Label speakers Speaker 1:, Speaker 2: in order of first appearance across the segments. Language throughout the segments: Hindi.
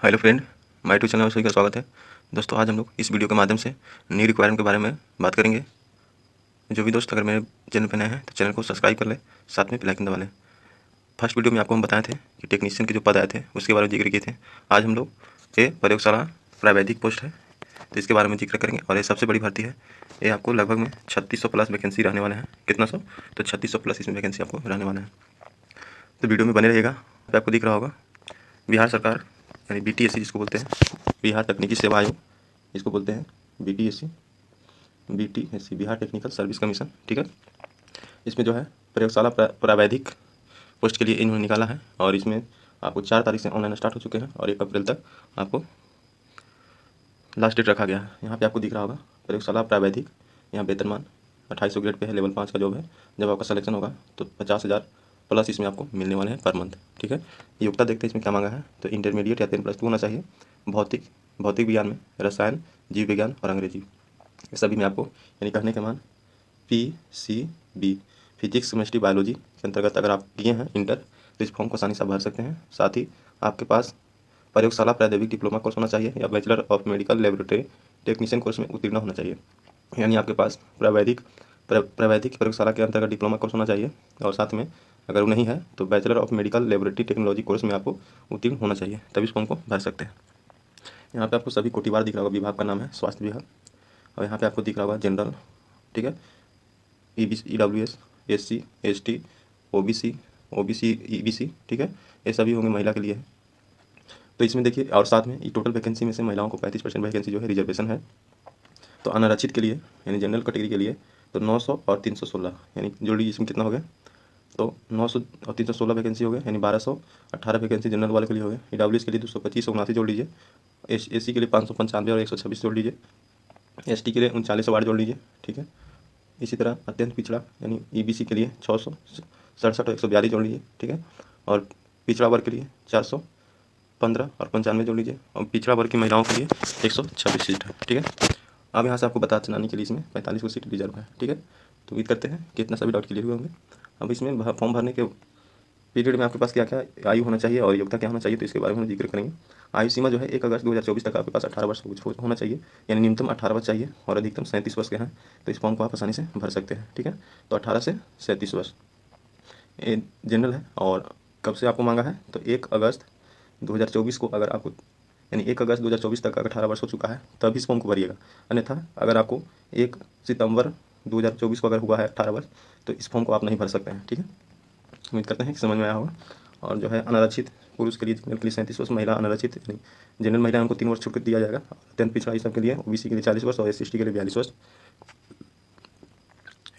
Speaker 1: Hello friend, my to channel में सभी का स्वागत है। दोस्तों, आज हम लोग इस वीडियो के माध्यम से न्यू रिक्वायरमेंट के बारे में बात करेंगे। जो भी दोस्त अगर मेरे चैनल पर नए हैं तो चैनल को सब्सक्राइब कर ले, साथ में बेल आइकन दबा लें। फर्स्ट वीडियो में आपको हम बताए थे कि टेक्नीशियन के जो पद आए थे उसके बारे में जिक्र किए थे। आज हम लोग ये प्रयोगशाला प्रावैधिक पोस्ट है तो इसके बारे में जिक्र करेंगे। और ये सबसे बड़ी भर्ती है। ये आपको लगभग में 3600 प्लस वैकेंसी रहने वाले हैं। कितना सौ? तो 3600 प्लस इसमें वैकेंसी आपको रहने वाला है। तो वीडियो में बने रहिएगा। आपको दिख रहा होगा बिहार सरकार यानी BTSC जिसको बोलते हैं, बिहार तकनीकी सेवा आयोग इसको बोलते हैं, BTSC Bihar technical service commission. ठीक है, इसमें जो है प्रयोगशाला प्रावैधिक पोस्ट के लिए इन्होंने निकाला है। और इसमें आपको 4 तारीख से ऑनलाइन स्टार्ट हो चुके हैं और 1 अप्रैल तक आपको लास्ट डेट रखा गया है। यहाँ पे आपको दिख रहा होगा प्रयोगशाला प्रावैधिक, यहाँ वेतनमान 2800 ग्रेड पे है, लेवल 5 का जॉब है। जब आपका सिलेक्शन होगा तो 50,000 प्लस इसमें आपको मिलने वाले हैं पर मंथ। ठीक है, योग्यता देखते हैं इसमें क्या मांगा है। तो इंटरमीडिएट या 10+2 होना चाहिए। भौतिक विज्ञान में रसायन, जीव विज्ञान और अंग्रेजी, ये सभी में आपको यानी कहने के मान PCB फिजिक्स केमिस्ट्री बायोलॉजी के अंतर्गत अगर आप किए हैं इंटर तो इस फॉर्म को आसानी से भर सकते हैं। साथ ही आपके पास प्रयोगशाला प्रावैधिक डिप्लोमा कोर्स होना चाहिए या bachelor of medical laboratory technician course में उत्तीर्ण होना चाहिए। यानी आपके पास प्रावैधिक प्रयोगशाला के अंतर्गत डिप्लोमा कोर्स होना चाहिए। और साथ में अगर वो नहीं है तो bachelor of medical laboratory technology course में आपको उत्तीर्ण होना चाहिए, तभी इस फॉर्म को भर सकते हैं। यहाँ पे आपको सभी कोटिवार दिख रहा होगा, विभाग का नाम है स्वास्थ्य विभाग। और यहाँ पे आपको दिख रहा होगा जनरल, ठीक है, EWS, SC, ST, OBC, EBC, ठीक है, ये सभी होंगे महिला के लिए है। तो इसमें देखिए, और साथ में ये टोटल वैकेंसी में से महिलाओं को 35% वैकेंसी जो है रिजर्वेशन है। तो अनारक्षित के लिए यानी जनरल कैटेगरी के लिए तो 900 और 316 यानी जोड़ लीजिए इसमें कितना हो गया, तो 900 और 316 वैकेंसी हो गया, यानी 1218 वैकेंसी जनरल वाले के लिए हो गया। EWS के लिए 225 79 जोड़ लीजिए, SC के लिए 595 और 126 जोड़ लीजिए, ST के लिए 3908 जोड़ लीजिए। ठीक है, इसी तरह अत्यंत पिछड़ा यानी EBC के लिए 667 और 142 जोड़ लीजिए। ठीक है, और पिछड़ा वर्ग के लिए 415 और 95 जोड़ लीजिए, और पिछड़ा वर्ग की महिलाओं के लिए 126 सीट है। ठीक है, अब यहाँ से आपको बता चलाने के लिए इसमें 45 को सीट रिजर्व है। ठीक है, तो उम्मीद करते हैं कि इतना सभी डाउट क्लियर हुए होंगे। अब इसमें फॉर्म भरने के पीरियड में आपके पास क्या क्या आयु होना चाहिए और योग्यता क्या होना चाहिए, तो इसके बारे में हम जिक्र करेंगे। आयु सीमा जो है 1 अगस्त 2024 तक आपके पास 18 वर्ष होना चाहिए, यानी न्यूनतम 18 वर्ष चाहिए और अधिकतम 37 वर्ष के हैं। तो इस फॉर्म को आप आसानी से भर सकते हैं। ठीक है, तो 18 से 37 वर्ष ये जनरल है। और कब से आपको मांगा है, तो 1 अगस्त 2024 को अगर आपको यानी 1 अगस्त 2024 तक अगर 18 वर्ष हो चुका है तब इस फॉर्म को भरिएगा। अन्यथा अगर आपको 1 सितंबर 2024 को अगर हुआ है 18 वर्ष तो इस फॉर्म को आप नहीं भर सकते हैं। ठीक है, उम्मीद करते हैं कि समझ में आया होगा। और जो है अनारक्षित पुरुष के लिए, जनरल के लिए 37 वर्ष, महिला अनारक्षित यानी जनरल महिला उनको 3 वर्ष छूट दिया जाएगा। अत्यंत पिछड़ा इस सब के लिए OBC के लिए 40 वर्ष और SC के लिए 42 वर्ष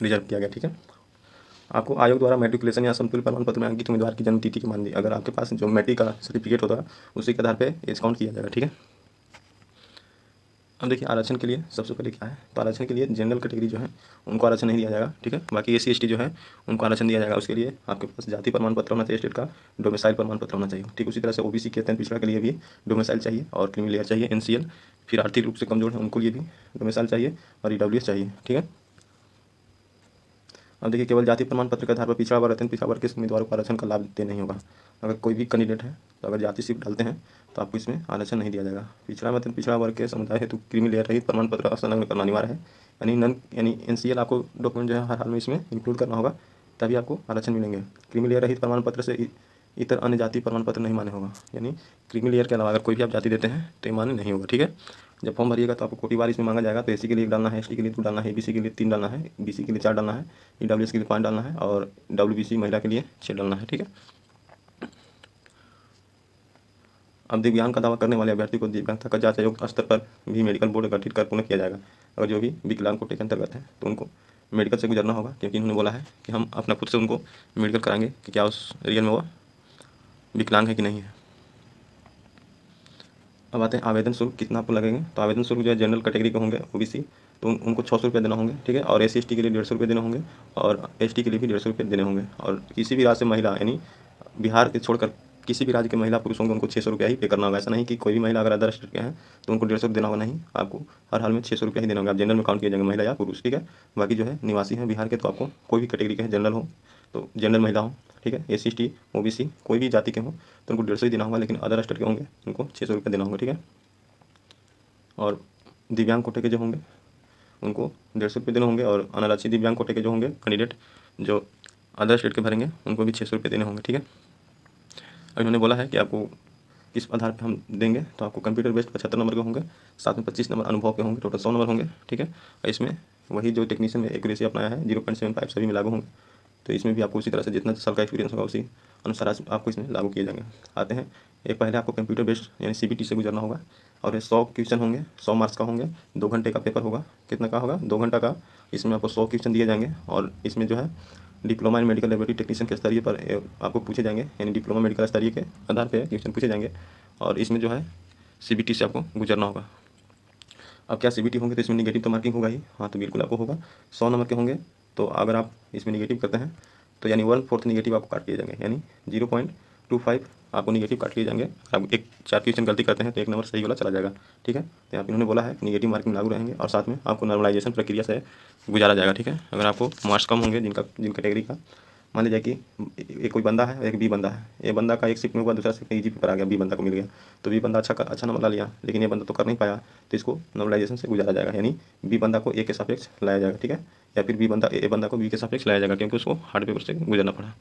Speaker 1: रिजर्व किया गया। ठीक है, आपको आयोग द्वारा मैट्रिकुलेशन या समतुल्य प्रमाण पत्र में अंकित उम्मीदवार की जन्म तिथि की मानदेय अगर आपके पास जो मैट्रिक का सर्टिफिकेट होता है उसी के आधार पर डिस्काउंट किया जाएगा। ठीक है, अब देखिए आरक्षण के लिए सबसे पहले क्या है, तो आरक्षण के लिए जनरल कैटेगरी जो है उनको आरक्षण नहीं दिया जाएगा। ठीक है, बाकी SC ST जो है उनको आरक्षण दिया जाएगा। उसके लिए आपके पास जाति प्रमाण पत्र होना चाहिए, स्टेट का डोमिसाइल प्रमाण पत्र होना चाहिए। ठीक, उसी तरह से OBC के अत्यंत पिछड़ा के लिए भी डोमिसाइल चाहिए और क्रीमी लेयर चाहिए, NCL। फिर आर्थिक रूप से कमजोर है उनको लिए भी डोमिसाइल चाहिए और EWS चाहिए। ठीक है, अब देखिए केवल जाति प्रमाण पत्र के आधार पर पिछड़ा वर्ग अत्यंत पिछड़ा वर्ग के उम्मीदवारों को आरक्षण का लाभ देते नहीं होगा। अगर कोई भी कैंडिडेट है तो अगर जाति सिर्फ डालते हैं तो आपको इसमें आरक्षण नहीं दिया जाएगा। पिछड़ा अत्यंत पिछड़ा वर्ग के समुदाय हेतु क्रीमी लेयर रहित प्रमाण पत्र संलग्न करना अनिवार्य है, यानी NCL आपको डॉक्यूमेंट जो है हर हाल में इसमें इंक्लूड करना होगा, तभी आपको आरक्षण मिलेंगे। क्रीमी लेयर रहित प्रमाण पत्र से इतर अन्य जाति प्रमाण पत्र नहीं मान्य होगा, यानी क्रीमी लेयर के अलावा अगर कोई भी आप जाति देते हैं तो ये मान्य नहीं होगा। ठीक है, जब फॉर्म भरिएगा तो आपको कोटिवार इसमें मांगा जाएगा। तो SC के लिए 1 डालना है, ST के लिए 2 डालना है, EBC के लिए 3 डालना है, BC के लिए 4 डालना है, EWS के लिए 5 डालना है और WBC महिला के लिए 6 डालना है। ठीक है, अब दिव्यांग का दावा करने वाले अभ्यर्थी को दिव्यांगता का जांच आयोग स्तर पर भी मेडिकल बोर्ड गठित कर पूर्ण किया जाएगा। अगर जो भी विकलांग कोटे के अंतर्गत है तो उनको मेडिकल से गुजरना होगा, क्योंकि उन्होंने बोला है कि हम अपना खुद से उनको मेडिकल कराएंगे कि क्या उस रियल में वो विकलांग है कि नहीं है। अब आते हैं आवेदन शुल्क कितना आपको लगेंगे, तो आवेदन शुल्क जो है जनरल कैटेगरी के होंगे OBC तो उनको 600 रुपये देना होंगे। ठीक है, और SC ST के लिए 150 रुपये देने होंगे और ST के लिए भी 150 रुपये देने होंगे। और किसी भी राज्य से महिला यानी बिहार के छोड़कर किसी भी राज्य के महिला पुरुष होंगे उनको 600 रुपया ही पे करना होगा। ऐसा नहीं कि कोई भी महिला अगर अदर स्टेट के हैं तो उनको 150 देना होगा, नहीं, आपको हर हाल में 600 रुपया ही देना होगा। आप जनरल में काउंट किए जाएंगे महिला या पुरुष। ठीक है, बाकी जो है निवासी हैं बिहार के तो आपको कोई भी कैटेगरी के हैं जनरल हो तो जनरल महिला हो, ठीक है, SC ST OBC कोई भी जाति के हों तो उनको 150 ही देना होगा, लेकिन अदर स्टेट के होंगे उनको 600 रुपये देना होगा, ठीक है। और दिव्यांग कोटे के जो होंगे उनको 150 रुपये देने होंगे, और अनारक्षित दिव्यांग कोटे के जो होंगे कैंडिडेट जो अदर स्टेट के भरेंगे उनको भी 600 रुपये देने होंगे, ठीक है। और इन्होंने बोला है कि आपको किस आधार पे हम देंगे, तो आपको कंप्यूटर बेस्ड 75 नंबर के होंगे, साथ में 25 नंबर अनुभव के होंगे, टोटल 100 नंबर होंगे, ठीक है। और इसमें वही जो टेक्नीशियन में एक्यूरेसी अपनाया है 0.75 सभी में लागू होंगे, तो इसमें भी आपको उसी तरह से जितना साल का एक्सपीरियंस होगा उसी अनुसार आपको इसमें लागू किए जाएंगे। आते हैं, एक पहले आपको कंप्यूटर बेस्ड यानी CBT से गुजरना होगा, और ये 100 क्वेश्चन होंगे, 100 मार्क्स का होंगे, 2 घंटे का पेपर होगा। कितना का होगा? 2 घंटा का। इसमें आपको 100 क्वेश्चन दिए जाएंगे, और इसमें जो है diploma in medical laboratory technician के स्तरीय पर आपको पूछे जाएंगे, यानी डिप्लोमा मेडिकल स्तरीय के आधार पर क्वेश्चन पूछे जाएंगे, और इसमें जो है CBT से आपको गुजरना होगा। अब क्या CBT होंगे तो इसमें निगेटिव तो मार्किंग होगा ही, हाँ तो बिल्कुल आपको होगा। 100 नंबर के होंगे तो अगर आप इसमें निगेटिव करते हैं तो यानी 1/4 निगेटिव आपको काट लिए जाएंगे, यानी 0.25 आपको निगेटिव काट लिए जाएंगे। आप 4 क्वेश्चन गलती करते हैं तो 1 नंबर सही वाला चला जाएगा, ठीक है। तो यहाँ पर इन्होंने बोला है कि निगेटिव मार्किंग लागू रहेंगे, और साथ में आपको नॉर्मलाइजेशन प्रक्रिया से गुजारा जाएगा, ठीक है। अगर आपको मार्क्स कम होंगे जिन कैटेगरी का, मान लीजिए कि एक कोई बंदा है और एक B बंदा है, ए बंदा का एक शिफ्ट में हुआ, दूसरा शिफ्ट में ईजी पेपर आ गया, B बंदा को मिल गया, तो B बंदा अच्छा नंबर ला लिया, लेकिन ये बंदा तो कर नहीं पाया, तो इसको नॉर्मलाइजेशन से गुजारा जाएगा, यानी B बंदा को A के सापेक्ष लाया जाएगा, ठीक है, या फिर ए बंदा को B के सापेक्ष लाया जाएगा, क्योंकि उसको हार्ड पेपर से गुजरना पड़ा।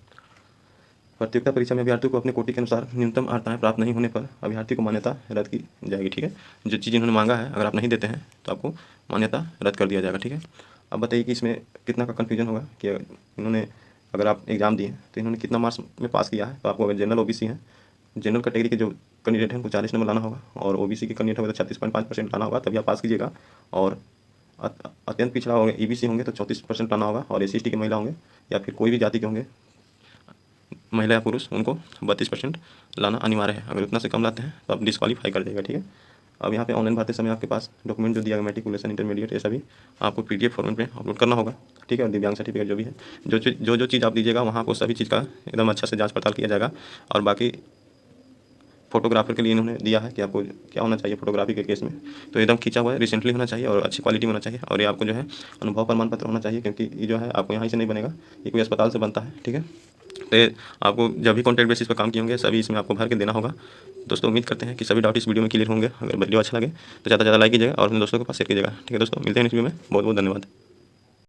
Speaker 1: प्रतियोगिता परीक्षा में अभ्यर्थियों को अपने कोटि के अनुसार न्यूनतम अर्हताएं प्राप्त नहीं होने पर अभ्यर्थी को मान्यता रद्द की जाएगी, ठीक है। जो चीज़ इन्होंने मांगा है अगर आप नहीं देते हैं तो आपको मान्यता रद्द कर दिया जाएगा, ठीक है। अब बताइए कि इसमें कितना का कन्फ्यूजन होगा कि इन्होंने अगर आप एग्ज़ाम दिए तो इन्होंने कितना मार्क्स में पास किया है। तो आपको अगर जनरल OBC है, जनरल कैटेगरी के जो कैंडिडेट हैं उनको 40 नंबर लाना होगा, और OBC के कैंडिडेट होगा तो 36.5% लाना होगा, तभी आप पास कीजिएगा। और अत्यंत पिछड़ा होगा EBC होंगे तो 34% लाना होगा, और SC ST के महिला होंगे या फिर कोई भी जाति के होंगे महिला या पुरुष उनको 32% लाना अनिवार्य है। अगर उतना से कम लाते हैं तो आप डिस्क्वालीफाई कर देगा, ठीक है। अब यहाँ पे ऑनलाइन भरते समय आपके पास डॉक्यूमेंट जो दिया गया मैट्रिकुलेशन इंटरमीडिएट ये सभी आपको PDF फॉर्मेट में अपलोड करना होगा, ठीक है। और दिव्यांग सर्टिफिकेट जो भी है, जो चीज़ आप दीजिएगा वहाँ आपको सभी चीज़ का एकदम अच्छा से जांच पड़ताल किया जाएगा। और बाकी फोटोग्राफर के लिए इन्होंने दिया है कि आपको क्या होना चाहिए फोटोग्राफी के केस में, तो एकदम खींचा हुआ है, रिसेंटली होना चाहिए और अच्छी क्वालिटी में होना चाहिए, और ये आपको जो है अनुभव प्रमाण पत्र होना चाहिए, क्योंकि ये जो है आपको यहाँ से नहीं बनेगा, ये कोई अस्पताल से बनता है, ठीक है। तो आपको जब भी कॉन्ट्रैक्ट बेसिस पर काम किए होंगे सभी इसमें आपको भर के देना होगा। दोस्तों उम्मीद करते हैं कि सभी डाउट इस वीडियो में क्लियर होंगे। अगर वीडियो अच्छा लगे तो ज़्यादा से ज़्यादा लाइक कीजिएगा और अपने दोस्तों के पास शेयर कीजिएगा, ठीक है। दोस्तों मिलते हैं नेक्स्ट वीडियो में, बहुत बहुत धन्यवाद।